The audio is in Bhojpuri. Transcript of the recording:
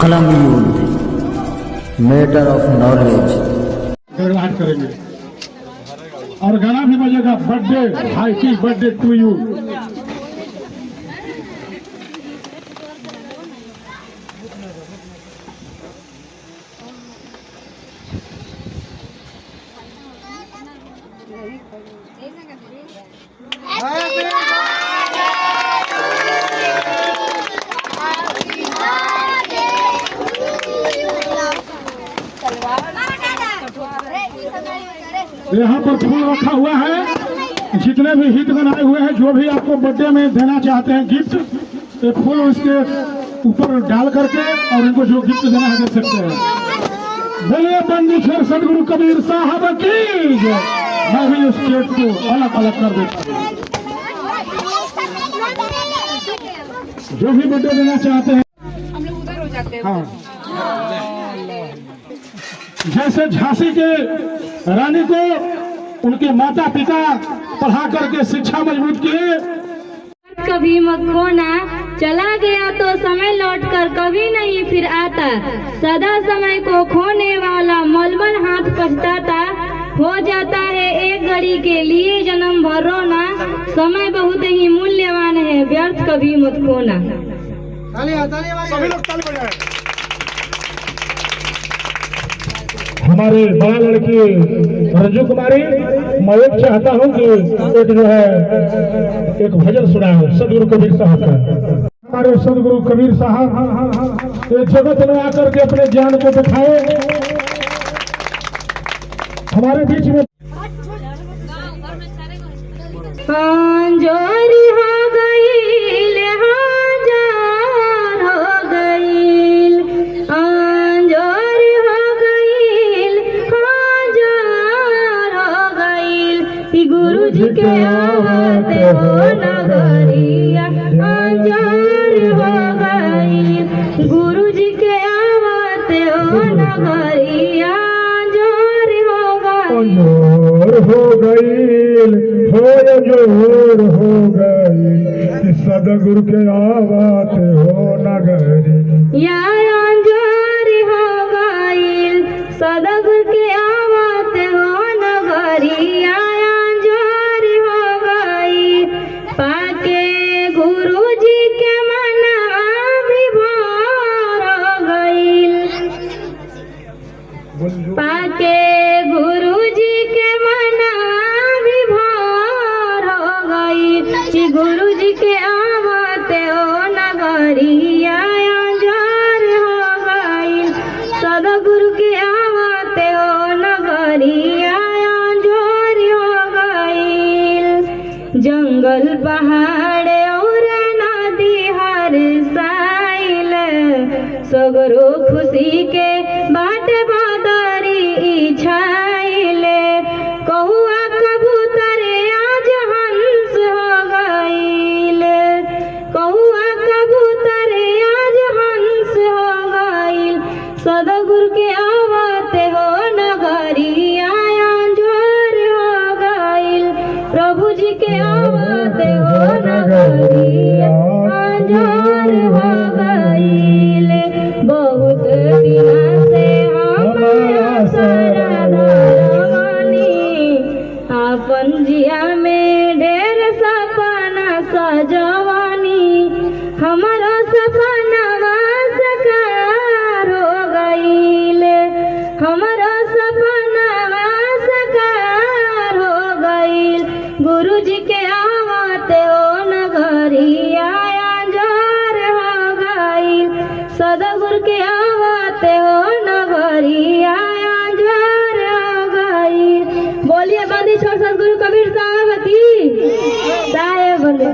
कलम मैटर ऑफ नॉलेज गड़गड़ाहट करेंगे और गाना भी बजेगा birthday happy birthday to you. यहाँ पर फूल रखा हुआ है, जितने भी हित बनाए हुए हैं, जो भी आपको बर्थडे में देना चाहते हैं गिफ्ट, ये फूल उसके ऊपर डाल करके और इनको जो गिफ्ट देना है दे सकते हैं। बोलिए बंदीश्वर सदगुरु कबीर साहब की जय। मैं भी इस स्टेट को अलग अलग कर देता हूँ। जो भी बर्थडे देना चाहते हैं हम लोग उधर हो जाते हैं। हाँ, जैसे झांसी के रानी को उनके माता पिता पढ़ा करके शिक्षा मजबूत किए। कभी मत खोना, चला गया तो समय लौटकर कभी नहीं फिर आता। सदा समय को खोने वाला मलमल हाथ पछताता। हो जाता है एक घड़ी के लिए जन्म भर रोना। समय बहुत ही मूल्यवान है, व्यर्थ कभी मत खोना। सभी लोग ताली बजाएं। हमारे बड़ा लड़की रंजू कुमारी, मैं एक चाहता हूँ कि एक जो है एक भजन सुनाए सदगुरु कबीर साहब का। हमारे सदगुरु कबीर साहब ये जगत में आकर के अपने ज्ञान को दिखाए हमारे बीच में। जोरी हो गईल, हजार हो गईल, जोरी हो गईल, हजार हो गईल। गुरु जी के आवत हो नगरिया, हजार हो गईल। गुरु जी के आवत हो नगरिया, हजार हो गईल, जोर हो गई। सदगुरु के आवत हो नगरी या जोर हो गईल। सदगुरु के आवत हो नगरी या जोर हो गई। पाके गुरु जी के मना भी भोर हो गईल। पाके गुरु जी के मना भी भोर हो गई। गुरु जी के आवत हो नगरिया जोर हो गई। सदगुरु के आवत हो नगरिया जोर हो गई। जंगल पहाड़ और नदी हर साइल, सगरो खुशी के बाट बादरी छाइले। कौआ कबूतर आज हंस हो गईल। कौआ कबूतर आज हंस हो गईल। सदगुरु के आवत हो नगरिया जोर हो गईल। प्रभु जी के आवत हो नगरिया जोर हो गईल। बहुत दिना से हमारा सरदारवानी, आपन जिया में ढेर सपना सजवानी। हमारा सपना साकार हो गईल। हमारा सपना साकार हो गईल। गुरु जी के आवत हो नगरिया जोर हो गईल। सदगुरु के आवत हो नगरिया जोर हो गईल। बोलिए बंदीश्वर सदगुरु कबीर साहब की जय। बोले